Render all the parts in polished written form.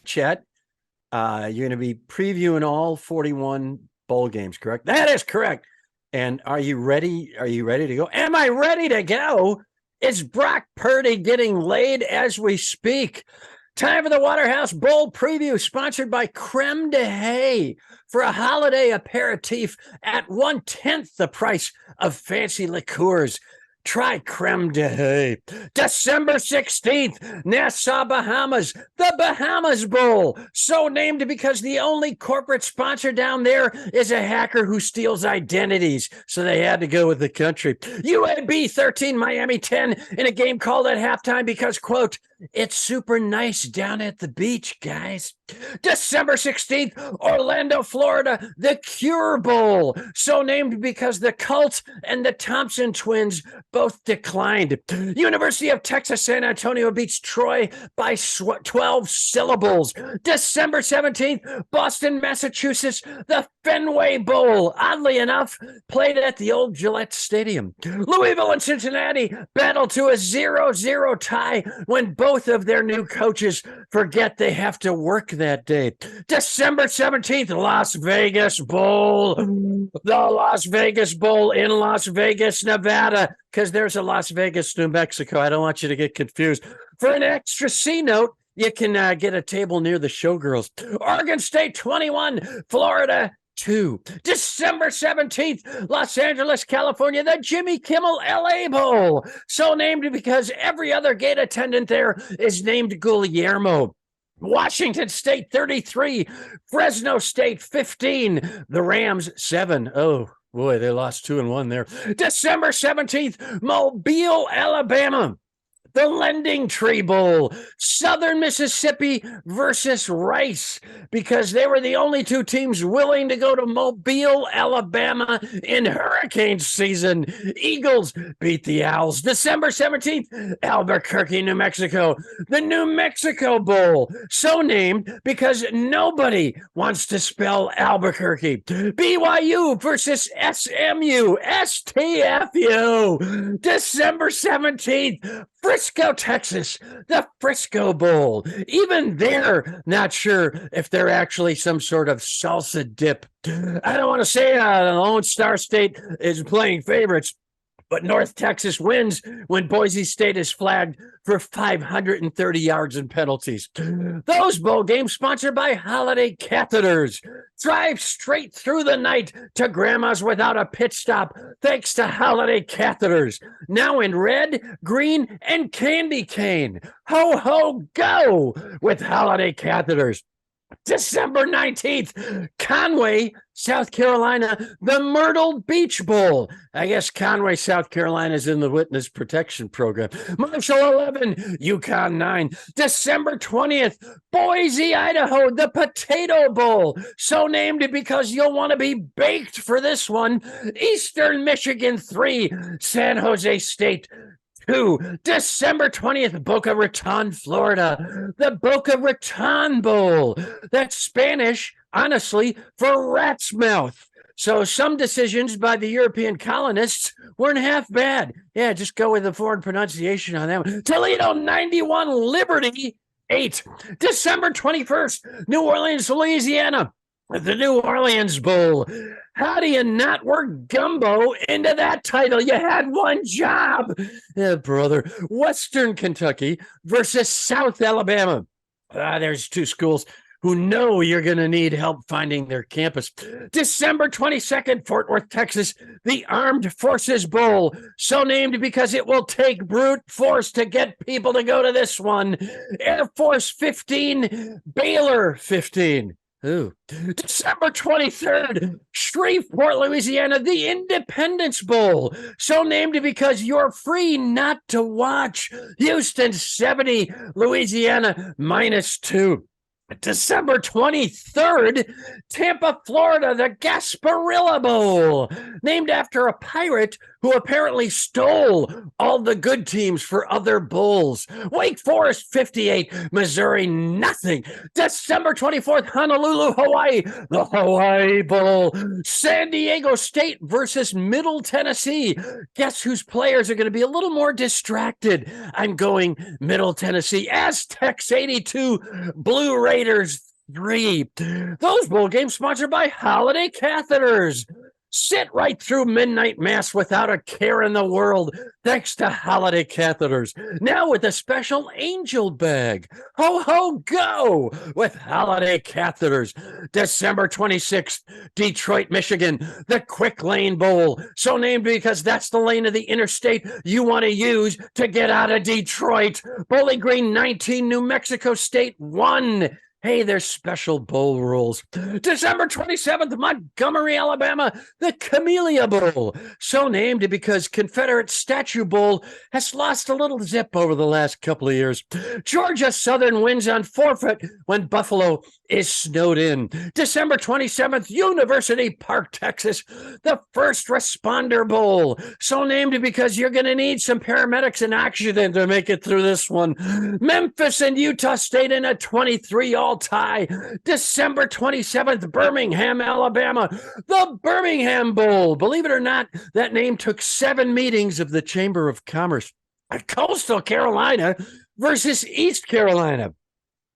Chet, you're going to be previewing all 41 bowl games, correct? That is correct. And are you ready? Are you ready to go? Am I ready to go? Is Brock Purdy getting laid as we speak? Time for the Waterhouse Bowl preview, sponsored by Creme de Hay. For a holiday aperitif at 1/10 the price of fancy liqueurs. Try Creme de Hay. December 16th, Nassau, Bahamas, the Bahamas Bowl. So named because the only corporate sponsor down there is a hacker who steals identities. So they had to go with the country. UAB 13, Miami 10 in a game called at halftime because, quote, it's super nice down at the beach, guys. December 16th, Orlando, Florida, the Cure Bowl. So named because the Cult and the Thompson twins both declined. University of Texas, San Antonio beats Troy by 12 syllables. December 17th, Boston, Massachusetts, the Fenway Bowl. Oddly enough, played at the old Gillette Stadium. Louisville and Cincinnati battle to a 0-0 tie when both of their new coaches forget they have to work that day. December 17th, Las Vegas Bowl. The Las Vegas Bowl in Las Vegas, Nevada, because there's a Las Vegas, New Mexico. I don't want you to get confused. For an extra C note, you can get a table near the Showgirls. Oregon State 21, Florida 2. December 17th, Los Angeles, California, the Jimmy Kimmel LA Bowl. So named because every other gate attendant there is named Guillermo. Washington State 33, Fresno State 15, the Rams 7. Oh, boy, they lost 2-1 there. December 17th, Mobile, Alabama. The Lending Tree Bowl, Southern Mississippi versus Rice, because they were the only two teams willing to go to Mobile, Alabama in hurricane season. Eagles beat the Owls. December 17th, Albuquerque, New Mexico, the New Mexico Bowl, so named because nobody wants to spell Albuquerque. BYU versus SMU, STFU, December 17th, Frisco, Texas, the Frisco Bowl. Even they're not sure if they're actually some sort of salsa dip. I don't want to say the Lone Star State is playing favorites, but North Texas wins when Boise State is flagged for 530 yards in penalties. Those bowl games sponsored by Holiday Catheters. Drive straight through the night to Grandma's without a pit stop, thanks to Holiday Catheters. Now in red, green, and candy cane. Ho, ho, go with Holiday Catheters. December 19th, Conway, South Carolina, the Myrtle Beach Bowl. I guess Conway, South Carolina is in the Witness Protection Program. Marshall 11, Yukon 9. December 20th, Boise, Idaho, the Potato Bowl. So named because you'll want to be baked for this one. Eastern Michigan 3, San Jose State 2. December 20th, Boca Raton, Florida, the Boca Raton Bowl. That's Spanish, honestly, for rat's mouth. So some decisions by the European colonists weren't half bad. Yeah, just go with the foreign pronunciation on that one. Toledo 91, Liberty 8. December 21st, New Orleans, Louisiana, the New Orleans Bowl. How do you not work gumbo into that title? You had one job. Yeah, brother. Western Kentucky versus South Alabama. There's two schools who know you're going to need help finding their campus. December 22nd, Fort Worth, Texas, the Armed Forces Bowl. So named because it will take brute force to get people to go to this one. Air Force 15, Baylor 15. Ooh. December 23rd, Shreveport, Louisiana, the Independence Bowl. So named because you're free not to watch. Houston 70, Louisiana -2. December 23rd, Tampa, Florida, the Gasparilla Bowl, named after a pirate who who apparently stole all the good teams for other bowls. Wake Forest 58, Missouri nothing. December 24th, Honolulu, Hawaii, the Hawaii Bowl. San Diego State versus Middle Tennessee. Guess whose players are going to be a little more distracted? I'm going Middle Tennessee. Aztecs 82, Blue Raiders 3. Those bowl games sponsored by Holiday Catheters. Sit right through midnight mass without a care in the world, thanks to Holiday Catheters. Now with a special angel bag. Ho, ho, go with Holiday Catheters. December 26th, Detroit, Michigan, the Quick Lane Bowl. So named because that's the lane of the interstate you want to use to get out of Detroit. Bowling Green 19, New Mexico State 1. Hey, there's special bowl rules. December 27th, Montgomery, Alabama, the Camellia Bowl. So named because Confederate Statue Bowl has lost a little zip over the last couple of years. Georgia Southern wins on forfeit when Buffalo is snowed in. December 27th, University Park, Texas, the First Responder Bowl. So named because you're going to need some paramedics and oxygen to make it through this one. Memphis and Utah State in a 23-all tie. December 27th, Birmingham, Alabama, the Birmingham Bowl. Believe it or not, that name took 7 meetings of the Chamber of Commerce. Coastal Carolina versus East Carolina.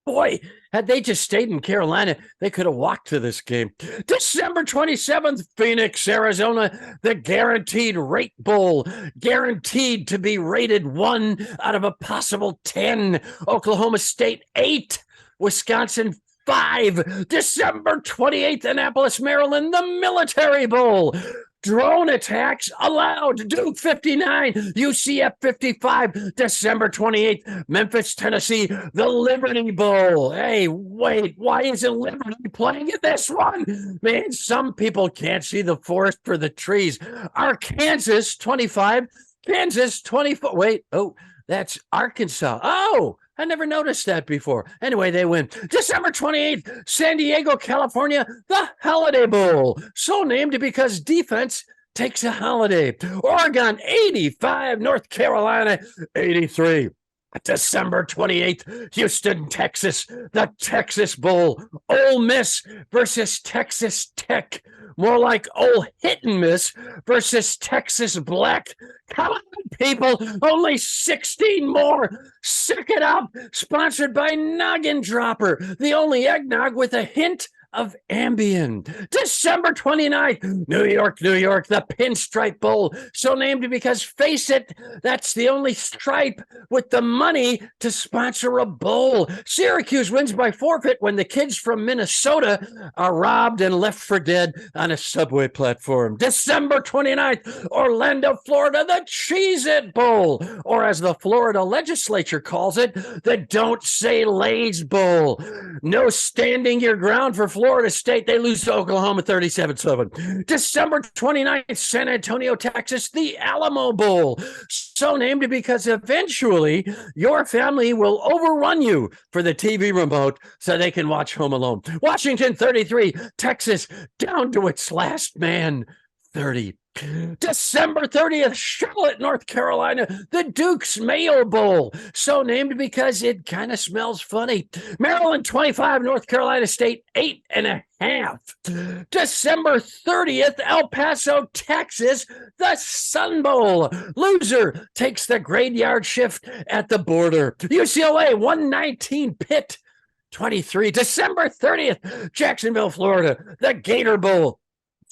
Boy, had they just stayed in Carolina, they could have walked to this game. December 27th, Phoenix, Arizona, the Guaranteed Rate Bowl. Guaranteed to be rated 1 out of a possible 10. Oklahoma State 8. Wisconsin 5. December 28th, Annapolis, Maryland, the Military Bowl. Drone attacks allowed. Duke 59, UCF 55. December 28th, Memphis, Tennessee, the Liberty Bowl. Hey, wait, why isn't Liberty playing in this one? Man, some people can't see the forest for the trees. Arkansas 25, Kansas 24. Wait, that's Arkansas. Oh, I never noticed that before. Anyway, they win. December 28th, San Diego, California, the Holiday Bowl. So named because defense takes a holiday. Oregon, 85. North Carolina, 83. December 28th, Houston, Texas, the Texas Bowl. Ole Miss versus Texas Tech. More like Ole Hit and Miss versus Texas Black. Come on, people. Only 16 more. Sick it up. Sponsored by Noggin Dropper, the only eggnog with a hint of Ambien. December 29th, New York, New York, the Pinstripe Bowl. So named because, face it, that's the only stripe with the money to sponsor a bowl. Syracuse wins by forfeit when the kids from Minnesota are robbed and left for dead on a subway platform. December 29th, Orlando, Florida, the Cheez-It Bowl, or as the Florida legislature calls it, the Don't Say Lay's Bowl. No standing your ground for Florida State. They lose to Oklahoma 37-7. December 29th, San Antonio, Texas, the Alamo Bowl. So named because eventually your family will overrun you for the TV remote so they can watch Home Alone. Washington 33, Texas down to its last man 30. December 30th, Charlotte, North Carolina, the Duke's Mayo Bowl. So named because it kind of smells funny. Maryland 25, North Carolina State 8.5. December 30th, El Paso, Texas, the Sun Bowl. Loser takes the graveyard shift at the border. UCLA 119, Pitt 23. December 30th, Jacksonville, Florida, the Gator Bowl.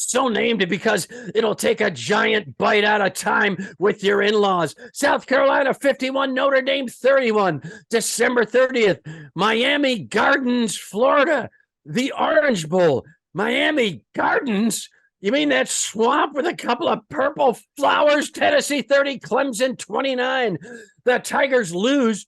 So named because it'll take a giant bite out of time with your in-laws. South Carolina 51, Notre Dame 31. December 30th, Miami Gardens, Florida, the Orange Bowl. Miami Gardens? You mean that swamp with a couple of purple flowers? Tennessee 30, Clemson 29. The Tigers lose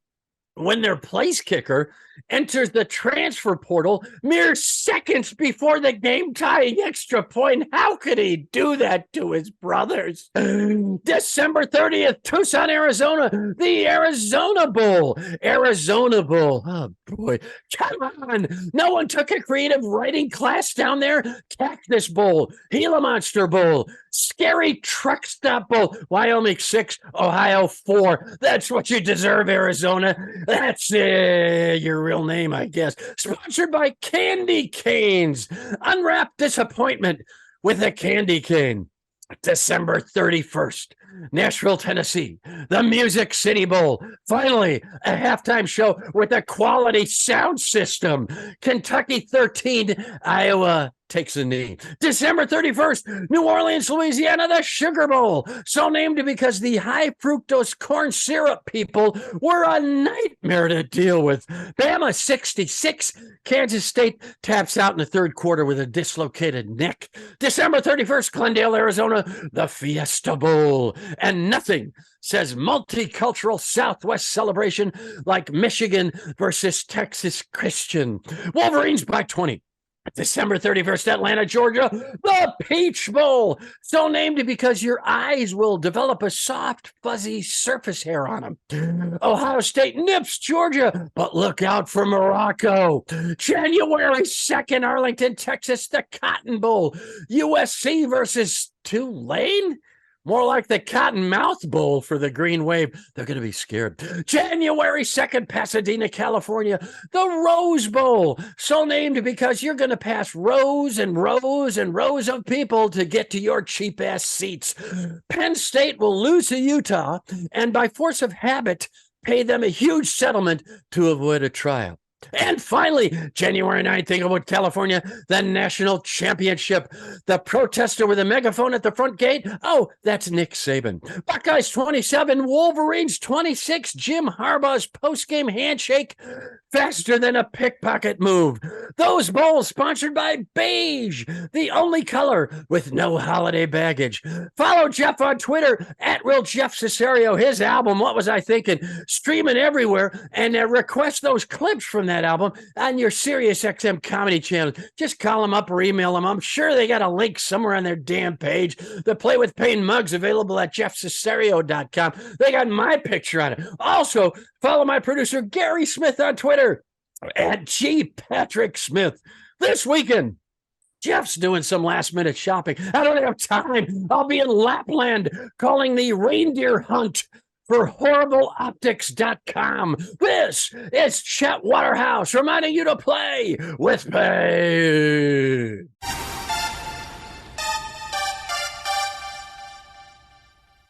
when their place kicker enters the transfer portal mere seconds before the game-tying extra point. How could he do that to his brothers? December 30th, Tucson, Arizona, the Arizona Bowl. Arizona Bowl. Oh, boy. Come on. No one took a creative writing class down there. Cactus Bowl, Gila Monster Bowl, Scary Truck Stop Bowl, Wyoming 6, Ohio 4. That's what you deserve, Arizona. That's your real name, I guess. Sponsored by Candy Canes. Unwrap disappointment with a candy cane. December 31st, Nashville, Tennessee, the Music City Bowl. Finally, a halftime show with a quality sound system. Kentucky 13, Iowa takes a knee. December 31st, New Orleans, Louisiana, the Sugar Bowl. So named because the high fructose corn syrup people were a nightmare to deal with. Bama 66, Kansas State taps out in the third quarter with a dislocated neck. December 31st, Glendale, Arizona, the Fiesta Bowl. And nothing says multicultural Southwest celebration like Michigan versus Texas Christian. Wolverines by 20. December 31st, Atlanta, Georgia, the Peach Bowl. So named because your eyes will develop a soft, fuzzy surface hair on them. Ohio State nips Georgia, but look out for Morocco. January 2nd, Arlington, Texas, the Cotton Bowl. USC versus Tulane? More like the Cottonmouth Bowl for the Green Wave. They're going to be scared. January 2nd, Pasadena, California, the Rose Bowl. So named because you're going to pass rows and rows and rows of people to get to your cheap-ass seats. Penn State will lose to Utah and by force of habit, pay them a huge settlement to avoid a trial. And finally, January 9th, Inglewood, California, the national championship. The protester with a megaphone at the front gate. Oh, that's Nick Saban. Buckeyes 27, Wolverines 26. Jim Harbaugh's post-game handshake faster than a pickpocket move. Those bowls sponsored by Beige, the only color with no holiday baggage. Follow Jeff on Twitter at Real Jeff Cesario. His album, What Was I Thinking? Streaming everywhere. And request those clips from that album on your SiriusXM comedy channel. Just call them up or email them. I'm sure they got a link somewhere on their damn page. The Play with Pain mugs available at jeffcesario.com. They got my picture on it. Also, follow my producer Gary Smith on Twitter at GPatrickSmith. This weekend, Jeff's doing some last-minute shopping. I don't have time. I'll be in Lapland calling the reindeer hunt for horribleoptics.com. This is Chet Waterhouse reminding you to play with pain.